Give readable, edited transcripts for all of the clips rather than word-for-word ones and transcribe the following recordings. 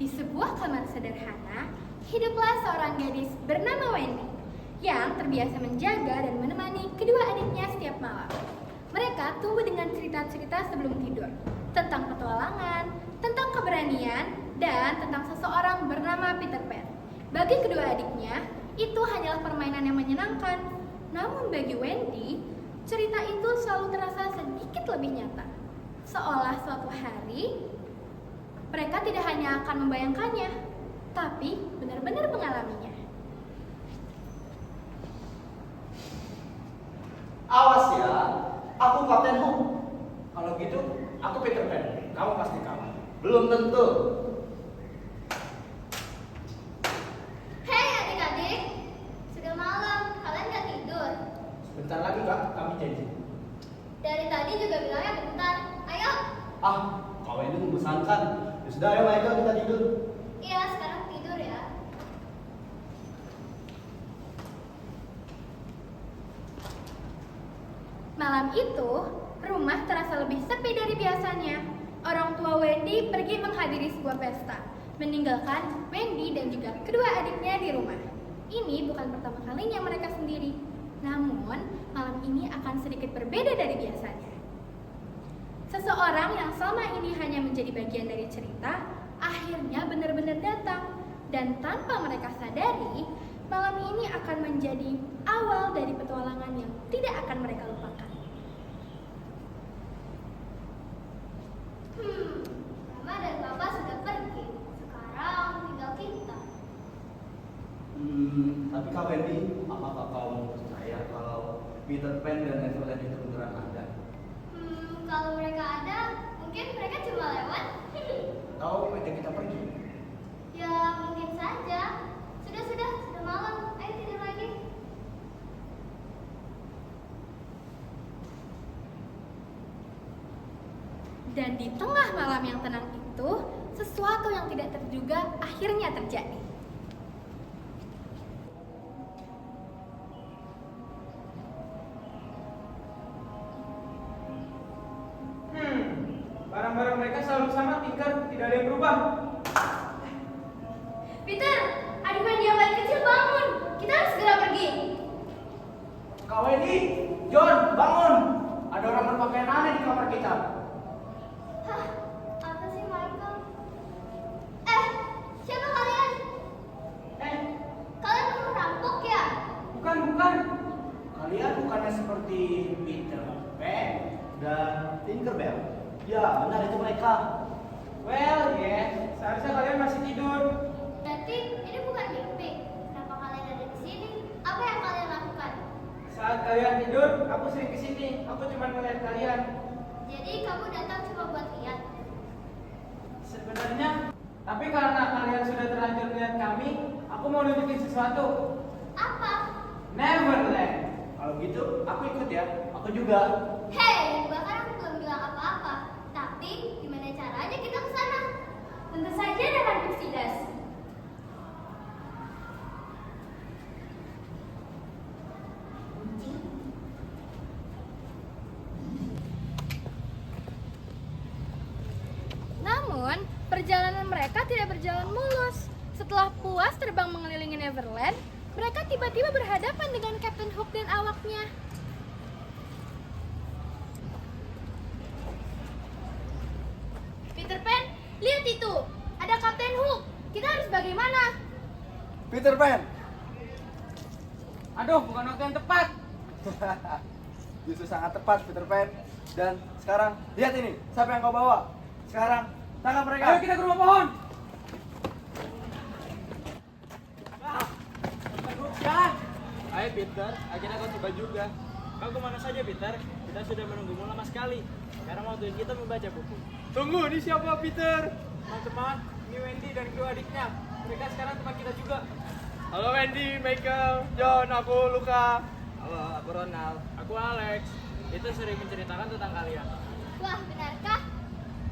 Di sebuah kamar sederhana, hiduplah seorang gadis bernama Wendy yang terbiasa menjaga dan menemani kedua adiknya setiap malam. Mereka tumbuh dengan cerita-cerita sebelum tidur tentang petualangan, tentang keberanian, dan tentang seseorang bernama Peter Pan. Bagi kedua adiknya, itu hanyalah permainan yang menyenangkan. Namun bagi Wendy, cerita itu selalu terasa sedikit lebih nyata. Seolah suatu hari, mereka tidak hanya akan membayangkannya, tapi benar-benar mengalaminya. Awas ya, aku Kapten Hook. Kalau gitu, aku Peter Pan. Kamu pasti kalah. Belum tentu. Hei adik-adik, sudah malam, kalian gak tidur? Bentar lagi kak, kami janji. Dari tadi juga bilangnya bentar, ayo. Ah, kau ini membosankan. Ya sudah, ayo Michael kita tidur. Iya, sekarang tidur ya. Malam itu, rumah terasa lebih sepi dari biasanya. Orang tua Wendy pergi menghadiri sebuah pesta, meninggalkan Wendy dan juga kedua adiknya di rumah. Ini bukan pertama kalinya mereka sendiri, namun malam ini akan sedikit berbeda dari biasanya. Seseorang yang selama ini hanya menjadi bagian dari cerita, akhirnya benar-benar datang. Dan tanpa mereka sadari, malam ini akan menjadi awal dari petualangan yang tidak akan mereka lupakan. Mama dan Papa sudah pergi. Sekarang tinggal kita. Tapi Kak Wendy, apakah kau percaya kalau Peter Pan dan Neverland itu beneran ada? Kalau mereka ada, mungkin mereka cuma lewat. Atau ngajak kita pergi? Ya, mungkin saja. Sudah malam. Ayo tidur lagi. Dan di tengah malam yang tenang itu, sesuatu yang tidak terduga akhirnya terjadi. Barang-barang mereka selalu sama, Tinker, tidak ada yang berubah. Peter, adik Wendy yang paling kecil bangun. Kita harus segera pergi. Kak Wendy, John, bangun! Ada orang berpakaian aneh di kamar kita. Hah, apa sih Michael? Siapa kalian? Kalian mau merampok ya? Bukan. Kalian bukannya seperti Peter Pan dan Tinkerbell? Ya, benar itu mereka. Well, yes, seharusnya kalian masih tidur. Berarti ini bukan mimpi. Kenapa kalian ada di sini? Apa yang kalian lakukan? Saat kalian tidur, aku sering kesini. Aku cuma melihat kalian. Jadi kamu datang cuma buat lihat. Sebenarnya, tapi karena kalian sudah terlanjur melihat kami, aku mau nunjukin sesuatu. Apa? Neverland. Kalau gitu, aku ikut ya. Aku juga. Hei, bahkan aku belum bilang apa-apa. Tapi gimana caranya kita ke sana? Tentu saja dengan Tuxedos. Namun, perjalanan mereka tidak berjalan mulus. Setelah puas terbang mengelilingi Neverland, mereka tiba-tiba berhadapan dengan Kapten Hook dan awaknya. Peter Pan, lihat itu! Ada Kapten Hook! Kita harus bagaimana? Peter Pan! Aduh, bukan waktu yang tepat. Justru sangat tepat Peter Pan. Dan sekarang, lihat ini. Siapa yang kau bawa? Sekarang, tangkap mereka. Ayo kita ke rumah pohon. Hai Peter, akhirnya kau tiba juga. Kau kemana saja Peter? Kita sudah menunggumu lama sekali. Sekarang waktunya kita membaca buku. Tunggu, ini siapa Peter? Teman-teman, ini Wendy dan kedua adiknya. Mereka sekarang teman kita juga. Halo Wendy, Michael, John, aku Luka. Halo, aku Ronald. Aku Alex. Itu sering menceritakan tentang kalian. Wah, benarkah?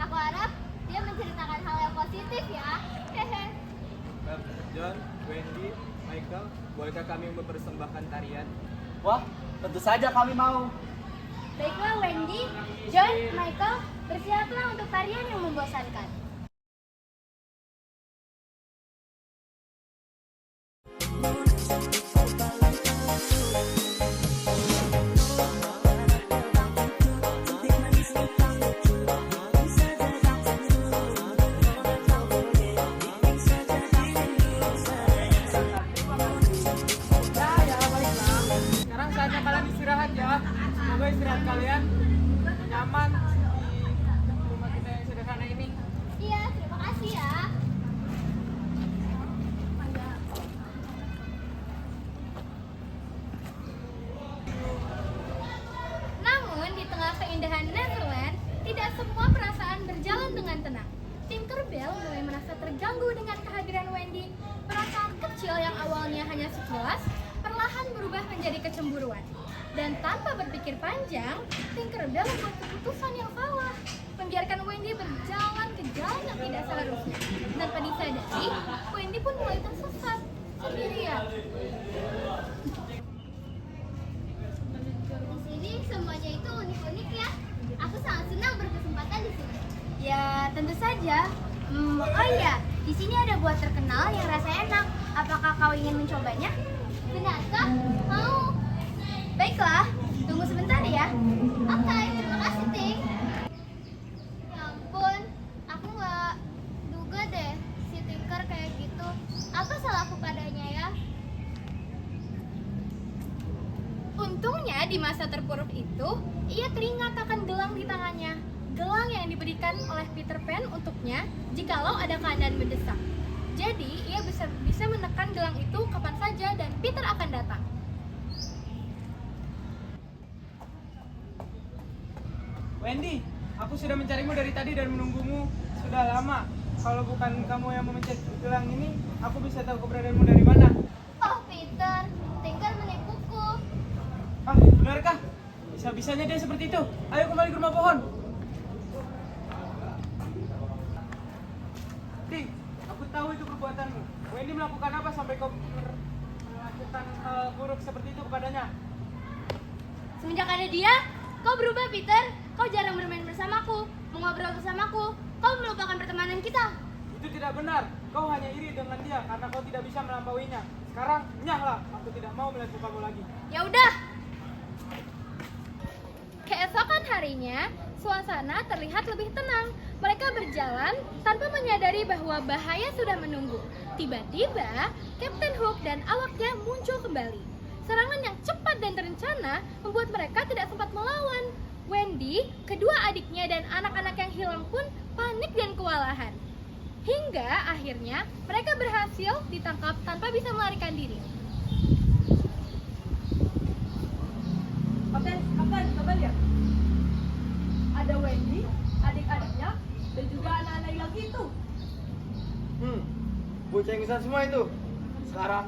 Aku harap dia menceritakan hal yang positif ya. Hehe. John, Wendy, Michael, bolehkah kami mempersembahkan tarian? Wah, tentu saja kami mau. Baiklah Wendy, John, Michael, bersiaplah untuk tarian yang membosankan. kalian nyaman di rumah kita yang sederhana ini. Iya, terima kasih ya. Namun di tengah keindahan Neverland, tidak semua perasaan berjalan dengan tenang. Tinkerbell mulai merasa terganggu dengan kehadiran Wendy. Perasaan kecil yang awalnya hanya sekilas, perlahan berubah menjadi kecemburuan. Dan tanpa berpikir panjang, Tinkerbell membuat keputusan yang salah, membiarkan Wendy berjalan ke jalan yang tidak seharusnya. Tanpa disadari, Wendy pun mulai tersesat sendirian. Di sini semuanya itu unik-unik ya. Aku sangat senang berkesempatan di sini. Ya, tentu saja. Oh iya, di sini ada buah terkenal yang rasanya enak. Apakah kau ingin mencobanya? Benarkah? Mau? Baiklah, tunggu sebentar ya. Oke, terima kasih, Ting. Ya ampun, aku nggak duga deh si Tinker kayak gitu. Apa salahku padanya ya? Untungnya di masa terpuruk itu, ia teringat akan gelang di tangannya. Gelang yang diberikan oleh Peter Pan untuknya jikalau ada keadaan mendesak. Jadi, ia bisa menekan gelang itu kapan saja dan Peter akan datang. Wendy, aku sudah mencarimu dari tadi dan menunggumu sudah lama. Kalau bukan kamu yang memencet gelang ini, aku bisa tahu keberadaanmu dari mana. Oh, Peter, Tinker menipuku. Ah, benarkah? Bisa-bisanya dia seperti itu. Ayo kembali ke rumah pohon. Ting, aku tahu itu perbuatanmu. Wendy melakukan apa sampai kau melakukan hal buruk seperti itu kepadanya? Semenjak ada dia, kau berubah, Peter. Kau jarang bermain bersamaku, mengobrol bersamaku. Kau melupakan pertemanan kita. Itu tidak benar. Kau hanya iri dengan dia karena kau tidak bisa melampauinya. Sekarang, nyahlah. Aku tidak mau melihat mukamu lagi. Ya udah. Keesokan harinya, suasana terlihat lebih tenang. Mereka berjalan tanpa menyadari bahwa bahaya sudah menunggu. Tiba-tiba, Captain Hook dan awaknya muncul kembali. Serangan yang cepat dan terencana membuat mereka tidak sempat melawan. Wendy, kedua adiknya dan anak-anak yang hilang pun panik dan kewalahan. Hingga akhirnya mereka berhasil ditangkap tanpa bisa melarikan diri. Kapten lihat. Ada Wendy, adik-adiknya, dan juga anak-anak hilang itu. Bocah yang semua itu. Sekarang,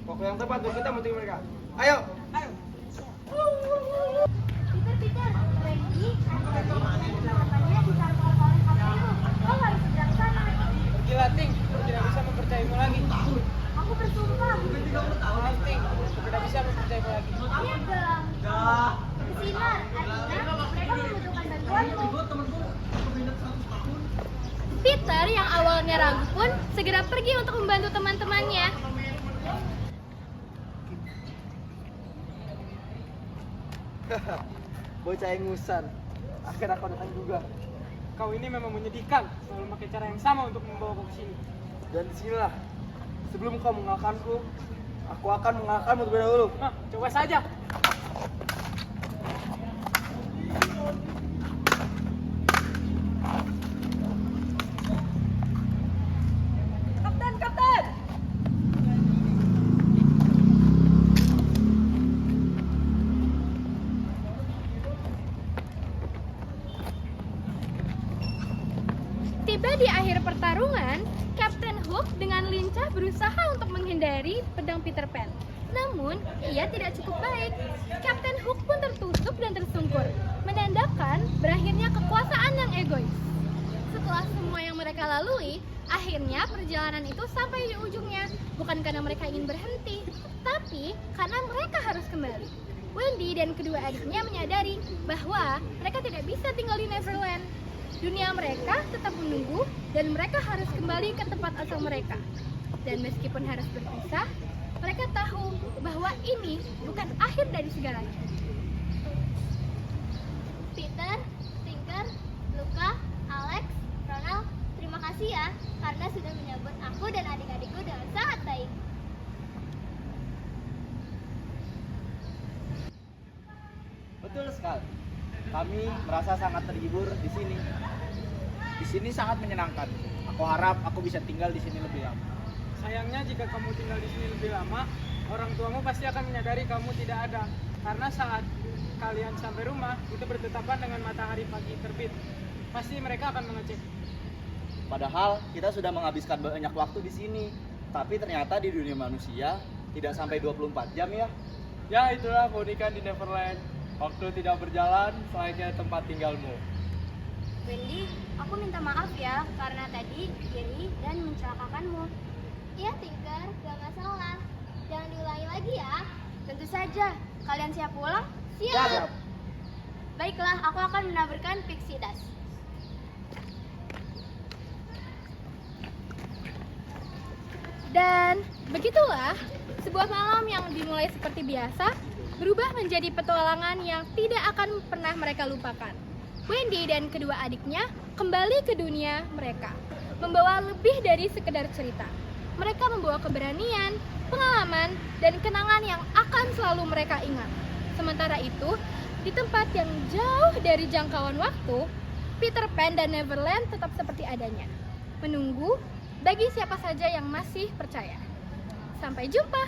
waktu yang tepat untuk kita mencari mereka. Ayo! Peter, Wendy, adik-adik keselamatannya ditangkap oleh Kapten Hook. Kau harus segera ke sana. Pergilah, Ting. Aku tidak bisa mempercayaimu lagi. Aku bersumpah. Maaf, Ting. Aku tidak bisa mempercayaimu lagi. Lihat gelang. Bersinar, artinya mereka membutuhkan bantuanmu. Peter yang awalnya ragu pun segera pergi untuk membantu teman-temannya. Bocah ingusan. Akhirnya kau datang juga. Kau ini memang menyedihkan. Selalu pakai cara yang sama untuk membawaku ke sini. Dan disinilah, sebelum kau mengalahkanku, aku akan mengalahkanmu terlebih dahulu. Nah, coba saja. Kapten! Tiba di akhir pertarungan, Captain Hook dengan lincah berusaha untuk menghindari pedang Peter Pan. Namun, ia tidak cukup baik. Captain Hook pun tertusuk dan tersungkur, menandakan berakhirnya kekuasaan yang egois. Setelah semua yang mereka lalui, akhirnya perjalanan itu sampai di ujungnya. Bukan karena mereka ingin berhenti, tapi karena mereka harus kembali. Wendy dan kedua adiknya menyadari bahwa mereka tidak bisa tinggal di Neverland. Dunia mereka tetap menunggu dan mereka harus kembali ke tempat asal mereka. Dan meskipun harus berpisah, mereka tahu bahwa ini bukan akhir dari segalanya. Peter, Tinker, Luka, Alex, Ronald, terima kasih ya karena sudah menyambut aku dan adik-adikku dengan sangat baik. Betul sekali. Kami merasa sangat terhibur di sini. Di sini sangat menyenangkan. Aku harap aku bisa tinggal di sini lebih lama. Sayangnya jika kamu tinggal di sini lebih lama, orang tuamu pasti akan menyadari kamu tidak ada. Karena saat kalian sampai rumah, itu bertetapan dengan matahari pagi terbit. Pasti mereka akan mengecek. Padahal kita sudah menghabiskan banyak waktu di sini. Tapi ternyata di dunia manusia tidak sampai 24 jam ya. Ya, itulah keunikan di Neverland. Waktu tidak berjalan, selayaknya tempat tinggalmu. Wendy, aku minta maaf ya karena tadi iri dan mencelakakanmu. Iya, Tinker, gak masalah. Jangan diulangi lagi ya. Tentu saja. Kalian siap pulang? Siap. Baiklah, aku akan menaburkan pixie dust. Dan begitulah, sebuah malam yang dimulai seperti biasa berubah menjadi petualangan yang tidak akan pernah mereka lupakan. Wendy dan kedua adiknya kembali ke dunia mereka, membawa lebih dari sekedar cerita. Mereka membawa keberanian, pengalaman, dan kenangan yang akan selalu mereka ingat. Sementara itu, di tempat yang jauh dari jangkauan waktu, Peter Pan dan Neverland tetap seperti adanya, menunggu bagi siapa saja yang masih percaya. Sampai jumpa.